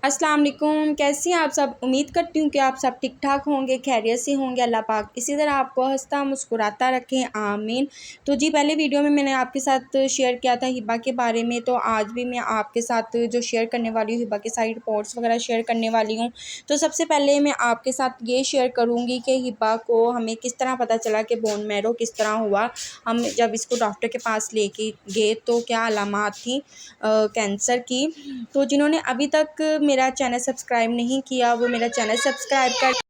अस्सलाम वालेकुम। कैसी हैं आप सब। उम्मीद करती हूँ कि आप सब ठीक ठाक होंगे, खैरियत से होंगे। अल्लाह पाक इसी तरह आपको हंसता मुस्कुराता रखें, आमीन। तो जी पहले वीडियो में मैंने आपके साथ शेयर किया था हिबा के बारे में, तो आज भी मैं आपके साथ जो शेयर करने वाली हूँ हिबा के सारी रिपोर्ट्स वगैरह शेयर करने वाली हूँ। तो सबसे पहले मैं आपके साथ ये शेयर करूँगी कि हिबा को हमें किस तरह पता चला कि बोन मैरो किस तरह हुआ। हम जब इसको डॉक्टर के पास लेके गए तो क्या अलामात थी कैंसर की। तो जिन्होंने अभी तक मेरा चैनल सब्सक्राइब नहीं किया वो मेरा चैनल सब्सक्राइब कर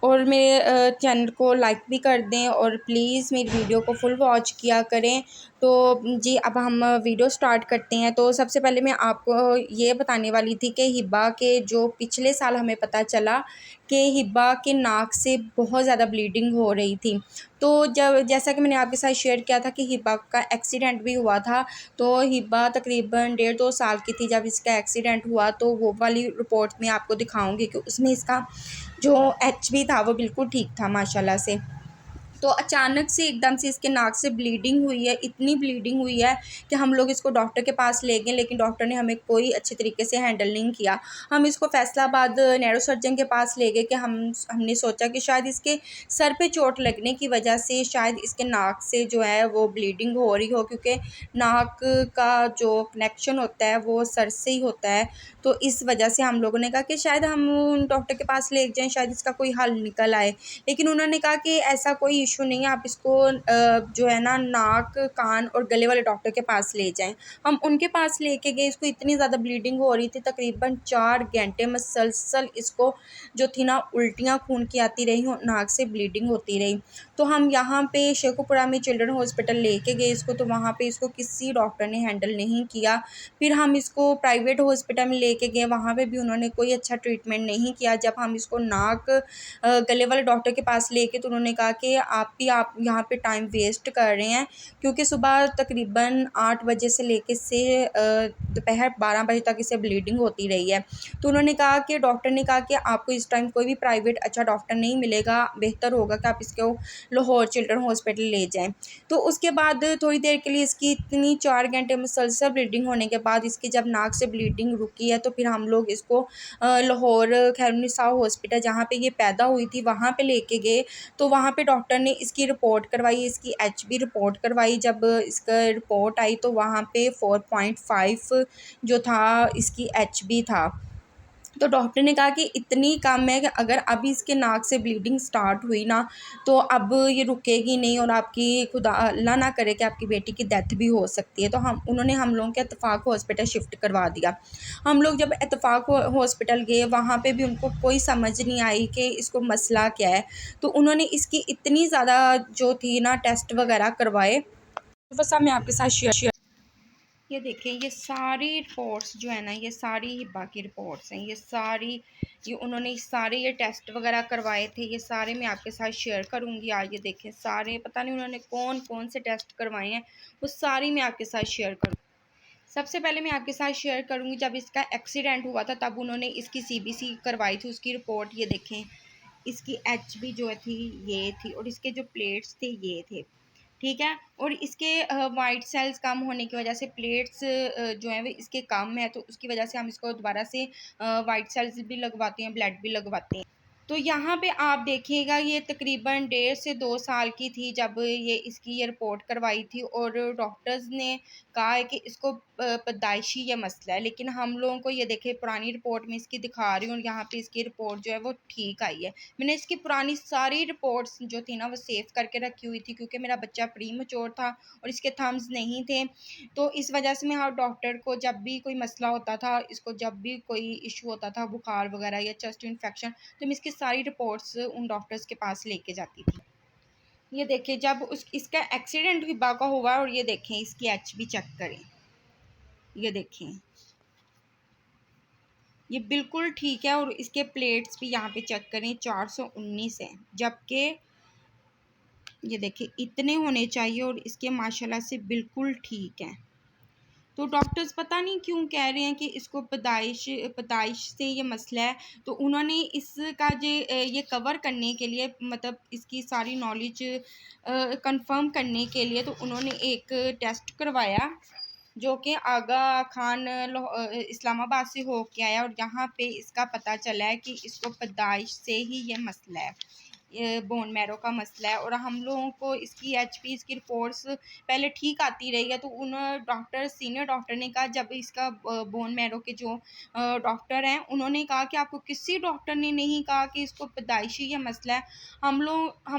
और मेरे चैनल को लाइक भी कर दें और प्लीज़ मेरी वीडियो को फुल वॉच किया करें। तो जी अब हम वीडियो स्टार्ट करते हैं। तो सबसे पहले मैं आपको ये बताने वाली थी कि हिबा के जो पिछले साल हमें पता चला कि हिबा के नाक से बहुत ज़्यादा ब्लीडिंग हो रही थी। तो जब जैसा कि मैंने आपके साथ शेयर किया था कि हिबा का एक्सीडेंट भी हुआ था। तो हिबा तकरीबन 1.5-2 साल की थी जब इसका एक्सीडेंट हुआ। तो वो वाली रिपोर्ट में आपको दिखाऊंगी कि उसमें इसका जो एचबी था वो बिल्कुल ठीक था माशाल्लाह से। तो अचानक से एकदम से इसके नाक से ब्लीडिंग हुई है, इतनी ब्लीडिंग हुई है कि हम लोग इसको डॉक्टर के पास ले गए, लेकिन डॉक्टर ने हमें कोई अच्छे तरीके से हैंडल नहीं किया। हम इसको फैसलाबाद नैरो सर्जन के पास ले गए कि हमने सोचा कि शायद इसके सर पे चोट लगने की वजह से शायद इसके नाक से जो है वो ब्लीडिंग हो रही हो, क्योंकि नाक का जो कनेक्शन होता है वो सर से ही होता है। तो इस वजह से हम लोगों ने कहा कि शायद हम डॉक्टर के पास ले जाएं, शायद इसका कोई हल निकल आए। लेकिन उन्होंने कहा कि ऐसा कोई इशू नहीं है, आप इसको जो है ना नाक कान और गले वाले डॉक्टर के पास ले जाएं। हम उनके पास लेके गए। इसको इतनी ज़्यादा ब्लीडिंग हो रही थी, तकरीबन 4 घंटे मुसलसल इसको जो थी ना उल्टियाँ खून की आती रही और नाक से ब्लीडिंग होती रही। तो हम यहाँ पे शेखुपुरा में चिल्ड्रन हॉस्पिटल लेके गए इसको, तो वहाँ पे इसको किसी डॉक्टर ने हैंडल नहीं किया। फिर हम इसको प्राइवेट हॉस्पिटल में लेके गए, वहाँ पे भी उन्होंने कोई अच्छा ट्रीटमेंट नहीं किया। जब हम इसको नाक गले वाले डॉक्टर के पास लेके तो उन्होंने कहा कि आप यहाँ पे टाइम वेस्ट कर रहे हैं, क्योंकि सुबह तकरीबन 8 बजे से लेके से दोपहर 12 बजे तक इसे ब्लीडिंग होती रही है। तो उन्होंने कहा कि डॉक्टर ने कहा कि आपको इस टाइम कोई भी प्राइवेट अच्छा डॉक्टर नहीं मिलेगा, बेहतर होगा कि आप इसको लाहौर चिल्ड्रन हॉस्पिटल ले जाएं। तो उसके बाद थोड़ी देर के लिए इसकी इतनी 4 घंटे मुसलसल ब्लीडिंग होने के बाद इसकी जब नाक से ब्लीडिंग रुकी है तो फिर हम लोग इसको लाहौर खैरुनिसा हॉस्पिटल जहाँ पे ये पैदा हुई थी वहाँ पे लेके गए। तो वहाँ पे डॉक्टर ने इसकी रिपोर्ट करवाई, इसकी एचबी रिपोर्ट करवाई। जब इसका रिपोर्ट आई तो वहाँ पे 4.5 जो था इसकी एचबी था। तो डॉक्टर ने कहा कि इतनी कम है कि अगर अभी इसके नाक से ब्लीडिंग स्टार्ट हुई ना तो अब ये रुकेगी नहीं और आपकी खुदा अल्लाह ना करे कि आपकी बेटी की डेथ भी हो सकती है। तो उन्होंने हम लोगों के इत्तेफाक हॉस्पिटल शिफ्ट करवा दिया। हम लोग जब इत्तेफाक हॉस्पिटल गए वहाँ पे भी उनको कोई समझ नहीं आई कि इसको मसला क्या है। तो उन्होंने इसकी इतनी ज़्यादा जो थी ना टेस्ट वगैरह करवाए। तो बस अब मैं आपके साथ शेयर ये देखें, ये सारी रिपोर्ट्स जो है ना ये सारी हिबा की रिपोर्ट्स हैं। ये सारी ये उन्होंने सारे ये टेस्ट वगैरह करवाए थे, ये सारे मैं आपके साथ शेयर करूंगी। आज ये देखें सारे, पता नहीं उन्होंने कौन कौन से टेस्ट करवाए हैं, वो सारी मैं आपके साथ शेयर करूँ। सबसे पहले मैं आपके साथ शेयर करूंगी जब इसका एक्सीडेंट हुआ था तब उन्होंने इसकी सीबीसी करवाई थी, उसकी रिपोर्ट ये देखें। इसकी एचबी जो थी ये थी और इसके जो प्लेट्स थे ये थे, ठीक है। और इसके वाइट सेल्स कम होने की वजह से प्लेट्स जो है वो इसके कम है, तो उसकी वजह से हम इसको दोबारा से वाइट सेल्स भी लगवाते हैं, ब्लड भी लगवाते हैं। तो यहाँ पे आप देखिएगा ये तकरीबन 1.5 से 2 साल की थी जब ये इसकी ये रिपोर्ट करवाई थी और डॉक्टर्स ने कहा है कि इसको पैदाइशी ये मसला है। लेकिन हम लोगों को ये देखे पुरानी रिपोर्ट में इसकी दिखा रही हूँ और यहाँ पे इसकी रिपोर्ट जो है वो ठीक आई है। मैंने इसकी पुरानी सारी रिपोर्ट्स जो थी ना वो सेव करके रखी हुई थी, क्योंकि मेरा बच्चा प्री मैच्योर था और इसके थम्स नहीं थे। तो इस वजह से मैं हर डॉक्टर को जब भी कोई मसला होता था, इसको जब भी कोई इशू होता था बुखार वगैरह या चेस्ट इन्फेक्शन, तो मैं इसकी सारी रिपोर्ट्स उन डॉक्टर्स के पास लेके जाती थी। ये देखिए जब इसका एक्सीडेंट हिबा का हुआ और ये देखें इसकी एचबी चेक करें, ये देखें ये बिल्कुल ठीक है। और इसके प्लेट्स भी यहाँ पे चेक करें 419 है, जबकि ये देखिए इतने होने चाहिए और इसके माशाल्लाह से बिल्कुल ठीक है। तो डॉक्टर्स पता नहीं क्यों कह रहे हैं कि इसको पैदाइश से ये मसला है। तो उन्होंने इसका ये कवर करने के लिए, मतलब इसकी सारी नॉलेज कंफर्म करने के लिए, तो उन्होंने एक टेस्ट करवाया। जो कि आगा खान इस्लामाबाद से होके आया, और यहाँ पे इसका पता चला है कि इसको पैदाइश से ही ये मसला है, ये बोन मैरो का मसला है। और हम लोगों को इसकी एचपी इसकी रिपोर्ट्स पहले ठीक आती रही है, तो उन डॉक्टर सीनियर डॉक्टर ने कहा, जब इसका बोन मैरो के जो डॉक्टर हैं उन्होंने कहा कि आपको किसी डॉक्टर ने नहीं कहा कि इसको पैदाइशी ये मसला है। हम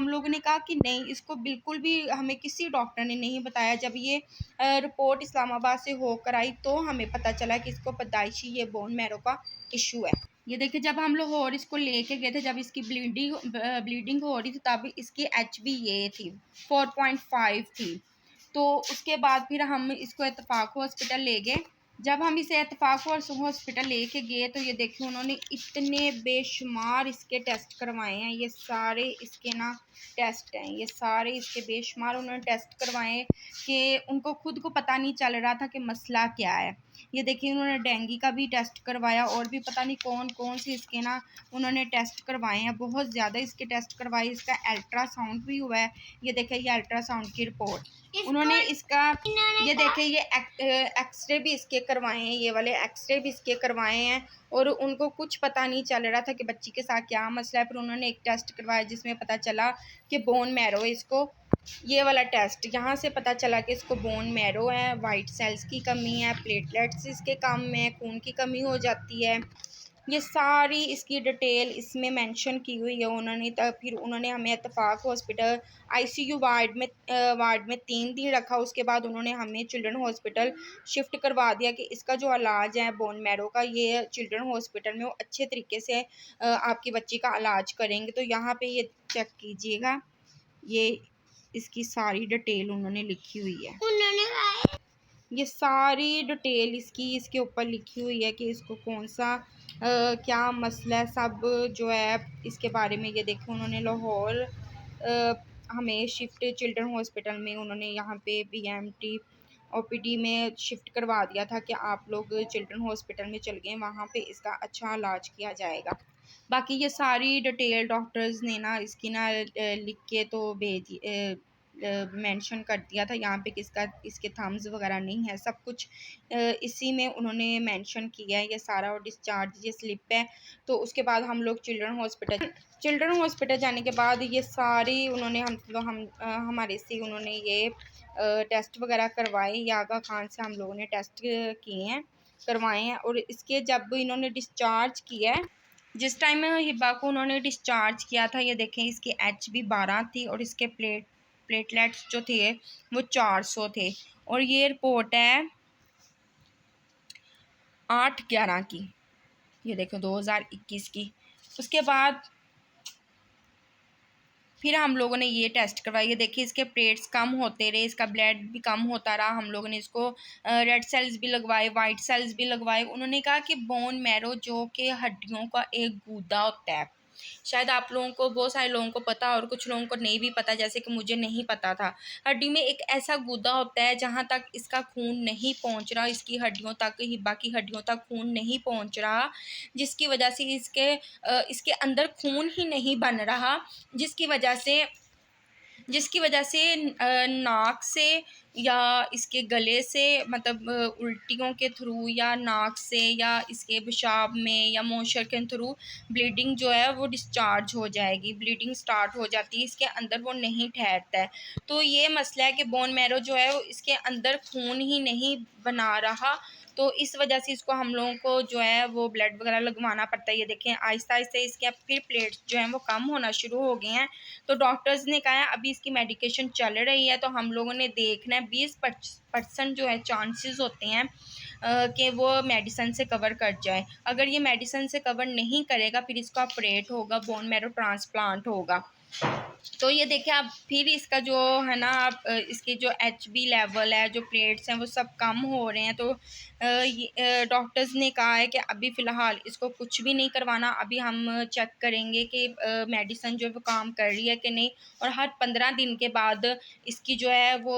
लोगों ने कहा कि नहीं, इसको बिल्कुल भी हमें किसी डॉक्टर ने नहीं बताया। जब ये रिपोर्ट इस्लामाबाद से होकर आई तो हमें पता चला कि इसको पैदाइशी ये बोन मैरो का इशू है। ये देखिए, जब हम लोग और इसको लेके गए थे, जब इसकी ब्लीडिंग हो रही थी, तब इसकी एचबी ये थी 4.5 थी। तो उसके बाद फिर हम इसको इत्तेफाक हॉस्पिटल ले गए। जब हम इसे इत्तेफाक हॉस्पिटल लेके गए तो ये देखिए, उन्होंने इतने बेशुमार इसके टेस्ट करवाए हैं। ये सारे इसके ना टेस्ट हैं, ये सारे इसके बेशुमार उन्होंने टेस्ट करवाए कि उनको खुद को पता नहीं चल रहा था कि मसला क्या है। ये देखिए, उन्होंने डेंगू का भी टेस्ट करवाया, और भी पता नहीं कौन कौन से इसके ना उन्होंने टेस्ट करवाए हैं, बहुत ज़्यादा इसके टेस्ट करवाए। इसका अल्ट्रासाउंड भी हुआ है। ये देखिए, ये अल्ट्रासाउंड की रिपोर्ट उन्होंने इसका, ये देखिए, ये एक्सरे भी इसके करवाए हैं, ये वाले एक्सरे भी इसके करवाए हैं। और उनको कुछ पता नहीं चल रहा था कि बच्ची के साथ क्या मसला है। फिर उन्होंने एक टेस्ट करवाया जिसमें पता चला कि बोन मैरो इसको, ये वाला टेस्ट यहाँ से पता चला कि इसको बोन मैरो है, वाइट सेल्स की कमी है, प्लेटलेट्स इसके कम में, खून की कमी हो जाती है। ये सारी इसकी डिटेल इसमें मेंशन की हुई है उन्होंने। तब फिर उन्होंने हमें इत्तेफाक हॉस्पिटल आईसीयू वार्ड में 3 दिन रखा। उसके बाद उन्होंने हमें चिल्ड्रन हॉस्पिटल शिफ्ट करवा दिया कि इसका जो इलाज है बोन मैरो का, ये चिल्ड्रन हॉस्पिटल में वो अच्छे तरीके से आपकी बच्ची का इलाज करेंगे। तो यहाँ पे ये चेक कीजिएगा, ये इसकी सारी डिटेल उन्होंने लिखी हुई है। ये सारी डिटेल इसकी इसके ऊपर लिखी हुई है कि इसको कौन सा क्या मसला है, सब जो है इसके बारे में। ये देखो, उन्होंने लाहौर हमें शिफ्ट चिल्ड्रन हॉस्पिटल में उन्होंने यहाँ पे बीएमटी ओपीडी में शिफ्ट करवा दिया था कि आप लोग चिल्ड्रन हॉस्पिटल में चल गए, वहाँ पे इसका अच्छा इलाज किया जाएगा। बाकी ये सारी डिटेल डॉक्टर्स ने ना इसकी ना लिख के तो भेज मेंशन कर दिया था। यहाँ पे किसका इसके थम्स वगैरह नहीं है, सब कुछ इसी में उन्होंने मेंशन किया है। ये सारा और डिस्चार्ज ये स्लिप है। तो उसके बाद हम लोग चिल्ड्रन हॉस्पिटल जाने के बाद ये सारी उन्होंने हमारे से उन्होंने ये टेस्ट वगैरह करवाए। यागा खान से हम लोगों ने टेस्ट किए हैं, करवाए हैं। और इसके जब इन्होंने डिस्चार्ज किया है, जिस टाइम हिबा को उन्होंने डिस्चार्ज किया था, ये देखें, इसकी एचबी 12 थी और इसके प्लेटलेट्स जो थे वो 400 थे। और ये रिपोर्ट है 8/11 की, ये देखो 2021 की। उसके बाद फिर हम लोगों ने ये टेस्ट करवाया। ये देखिए, इसके प्लेट्स कम होते रहे, इसका ब्लड भी कम होता रहा। हम लोगों ने इसको रेड सेल्स भी लगवाए, वाइट सेल्स भी लगवाए। उन्होंने कहा कि बोन मैरो जो कि हड्डियों का एक गूदा होता है, शायद आप लोगों को, बहुत सारे लोगों को पता और कुछ लोगों को नहीं भी पता, जैसे कि मुझे नहीं पता था। हड्डी में एक ऐसा गूदा होता है जहाँ तक इसका खून नहीं पहुँच रहा, इसकी हड्डियों तक, हिब्बा की हड्डियों तक खून नहीं पहुँच रहा, जिसकी वजह से इसके अंदर खून ही नहीं बन रहा, जिसकी वजह से नाक से या इसके गले से, मतलब उल्टियों के थ्रू या नाक से या इसके पेशाब में या मोशन के थ्रू ब्लीडिंग जो है वो डिस्चार्ज हो जाएगी, ब्लीडिंग स्टार्ट हो जाती है, इसके अंदर वो नहीं ठहरता है। तो ये मसला है कि बोन मैरो जो है वो इसके अंदर खून ही नहीं बना रहा। तो इस वजह से इसको हम लोगों को जो है वो ब्लड वगैरह लगवाना पड़ता है। ये देखें, आहिस्ता आहिस्ता इसके फिर प्लेट्स जो हैं वो कम होना शुरू हो गए हैं। तो डॉक्टर्स ने कहा है अभी इसकी मेडिकेशन चल रही है, तो हम लोगों ने देखना है 20% जो है चांसेस होते हैं कि वो मेडिसिन से कवर कर जाए। अगर ये मेडिसिन से कवर नहीं करेगा फिर इसका ऑपरेट होगा, बोन मैरो ट्रांसप्लांट होगा। तो ये देखिए, आप फिर इसका जो है ना, आप इसके जो एचबी लेवल है, जो प्लेट्स हैं वो सब कम हो रहे हैं। तो डॉक्टर्स ने कहा है कि अभी फ़िलहाल इसको कुछ भी नहीं करवाना, अभी हम चेक करेंगे कि मेडिसिन जो है वो काम कर रही है कि नहीं। और हर 15 दिन के बाद इसकी जो है वो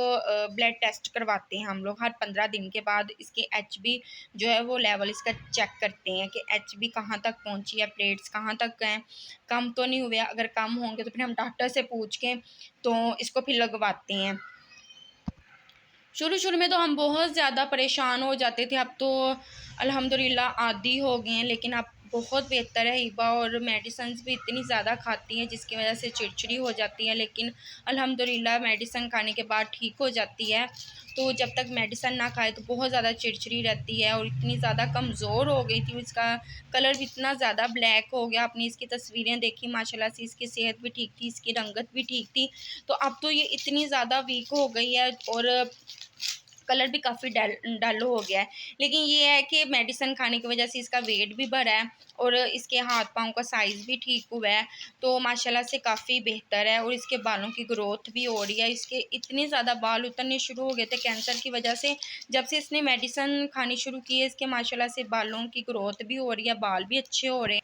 ब्लड टेस्ट करवाते हैं हम लोग। हर 15 दिन के बाद इसकी एचबी जो है वो लेवल इसका चेक करते हैं कि एचबी कहाँ तक पहुँची है, प्लेट्स कहाँ तक हैं, कम तो नहीं हुए। अगर कम होंगे तो फिर हम डॉक्टर से पूछ के तो इसको फिर लगवाते हैं। शुरू शुरू में तो हम बहुत ज़्यादा परेशान हो जाते थे, अब तो अल्हम्दुलिल्लाह आदी हो गए हैं, लेकिन अब बहुत बेहतर है हिबा। और मेडिसिन्स भी इतनी ज़्यादा खाती हैं जिसकी वजह से चिड़चिड़ी हो जाती है, लेकिन अल्हम्दुलिल्लाह मेडिसिन खाने के बाद ठीक हो जाती है। तो जब तक मेडिसिन ना खाए तो बहुत ज़्यादा चिड़चिड़ी रहती है, और इतनी ज़्यादा कमज़ोर हो गई थी, इसका कलर भी इतना ज़्यादा ब्लैक हो गया। आपने इसकी तस्वीरें देखी, माशाल्लाह से इसकी सेहत भी ठीक थी, इसकी रंगत भी ठीक थी। तो अब तो ये इतनी ज़्यादा वीक हो गई है और कलर भी काफ़ी डल हो गया है। लेकिन ये है कि मेडिसिन खाने की वजह से इसका वेट भी बढ़ा है और इसके हाथ पाँव का साइज़ भी ठीक हुआ है, तो माशाल्लाह से काफ़ी बेहतर है। और इसके बालों की ग्रोथ भी हो रही है। इसके इतने ज़्यादा बाल उतरने शुरू हो गए थे कैंसर की वजह से, जब से इसने मेडिसिन खानी शुरू की है इसके माशाल्लाह से बालों की ग्रोथ भी हो रही है, बाल भी अच्छे हो रहे हैं।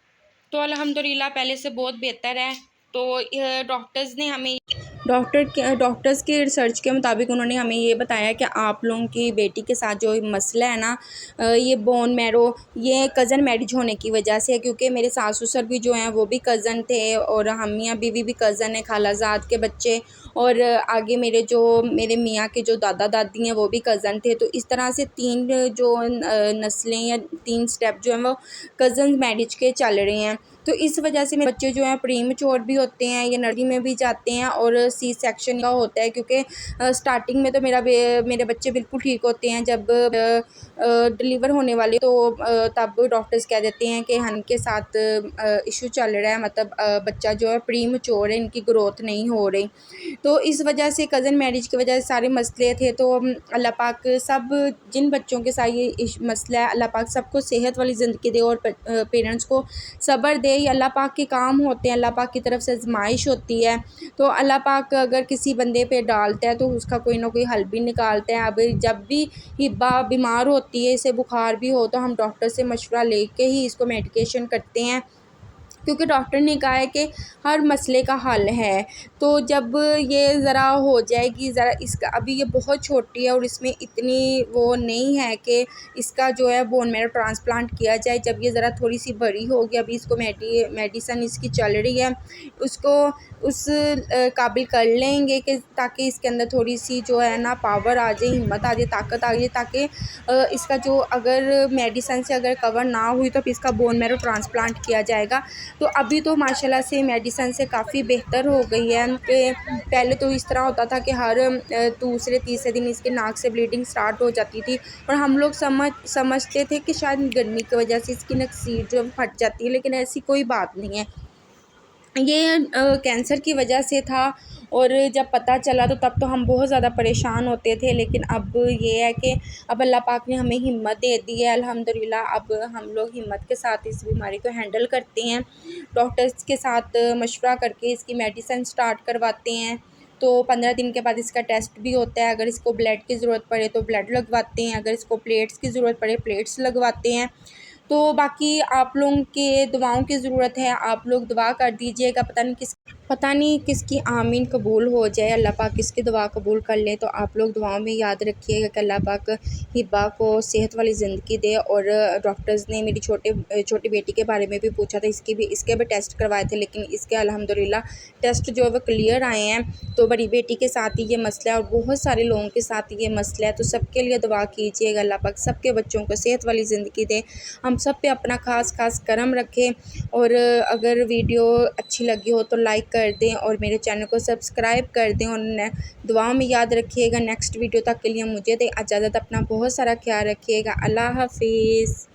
तो अल्हम्दुलिल्लाह पहले से बहुत बेहतर है। तो डॉक्टर्स ने हमें डॉक्टर्स के रिसर्च के मुताबिक उन्होंने हमें ये बताया कि आप लोगों की बेटी के साथ जो मसला है ना, ये बोन मैरो, ये कज़न मैरिज होने की वजह से है। क्योंकि मेरे सास ससुर भी जो हैं वो भी कज़न थे, और हम मियाँ बीवी भी कज़न है, खालाजाद के बच्चे, और आगे मेरे मियाँ के जो दादा दादी हैं वो भी कज़न थे। तो इस तरह से 3 जो नस्लें या 3 स्टेप जो हैं वो कज़न मैरिज के चल रहे हैं। तो इस वजह से मेरे बच्चे जो हैं प्रीमैच्योर भी होते हैं, ये नर्सरी में भी जाते हैं, और सी सेक्शन का होता है। क्योंकि स्टार्टिंग में तो मेरे बच्चे बिल्कुल ठीक होते हैं, जब डिलीवर होने वाले तो तब डॉक्टर्स कह देते हैं कि इनके साथ इशू चल रहा है, मतलब बच्चा जो है प्रीमैच्योर है, इनकी ग्रोथ नहीं हो रही। तो इस वजह से कज़न मैरिज की वजह से सारे मसले थे। तो अल्लाह पाक सब जिन बच्चों के साथ ये मसला है, अल्लाह पाक सबको सेहत वाली ज़िंदगी दे और पेरेंट्स को सब्र दे। ये अल्लाह पाक के काम होते हैं, अल्लाह पाक की तरफ से आज़माइश होती है। तो अल्लाह पाक अगर किसी बंदे पे डालता है तो उसका कोई ना कोई हल भी निकालता है। अब जब भी हिब्बा बीमार होती है, इसे बुखार भी हो, तो हम डॉक्टर से मशवरा लेके ही इसको मेडिकेशन करते हैं, क्योंकि डॉक्टर ने कहा है कि हर मसले का हल है। तो जब ये ज़रा हो जाएगी, ज़रा इसका अभी ये बहुत छोटी है और इसमें इतनी वो नहीं है कि इसका जो है बोन मैरो ट्रांसप्लांट किया जाए। जब ये ज़रा थोड़ी सी बड़ी होगी, अभी इसको मेडिसिन इसकी चल रही है, उसको उस काबिल कर लेंगे कि ताकि इसके अंदर थोड़ी सी जो है ना पावर आ जाए, हिम्मत आ जाए, ताकत आ जाए, ताकि इसका जो अगर मेडिसिन से अगर कवर ना हुई तो फिर इसका बोन मैरो ट्रांसप्लांट किया जाएगा। तो अभी तो माशाल्लाह से मेडिसिन से काफ़ी बेहतर हो गई है। कि पहले तो इस तरह होता था कि हर दूसरे तीसरे दिन इसके नाक से ब्लीडिंग स्टार्ट हो जाती थी, और हम लोग समझते थे कि शायद गर्मी की वजह से इसकी नक्सीर जो फट जाती है, लेकिन ऐसी कोई बात नहीं है, ये कैंसर की वजह से था। और जब पता चला तो तब तो हम बहुत ज़्यादा परेशान होते थे, लेकिन अब ये है कि अब अल्लाह पाक ने हमें हिम्मत दे दी है अल्हम्दुलिल्लाह। अब हम लोग हिम्मत के साथ इस बीमारी को हैंडल करते हैं, डॉक्टर्स के साथ मशवरा करके इसकी मेडिसिन स्टार्ट करवाते हैं। तो 15 दिन के बाद इसका टेस्ट भी होता है, अगर इसको ब्लड की ज़रूरत पड़े तो ब्लड लगवाते हैं, अगर इसको प्लेट्स की ज़रूरत पड़े प्लेट्स लगवाते हैं। तो बाकी आप लोगों के दुआओं की ज़रूरत है, आप लोग दुआ कर दीजिएगा। पता नहीं किसकी आमीन कबूल हो जाए, अल्लाह पाक किसकी दुआ कबूल कर ले। तो आप लोग दुआओं में याद रखिएगा कि अल्लाह पाक हिब्बा को सेहत वाली ज़िंदगी दे। और डॉक्टर्स ने मेरी छोटी बेटी के बारे में भी पूछा था, इसके भी टेस्ट करवाए थे, लेकिन इसके अल्हम्दुलिल्लाह टेस्ट जो है वो क्लियर आए हैं। तो बड़ी बेटी के साथ ही ये मसला है और बहुत सारे लोगों के साथ ये मसला है। तो सबके लिए दुआ कीजिएगा, अल्लाह पाक सबके बच्चों को सेहत वाली ज़िंदगी दे, हम सब पे अपना ख़ास करम रखें। और अगर वीडियो अच्छी लगी हो तो लाइक कर दें और मेरे चैनल को सब्सक्राइब कर दें, और दुआओं में याद रखिएगा। नेक्स्ट वीडियो तक के लिए मुझे दें इजाज़त, अपना बहुत सारा ख्याल रखिएगा। अल्लाह हाफिज़।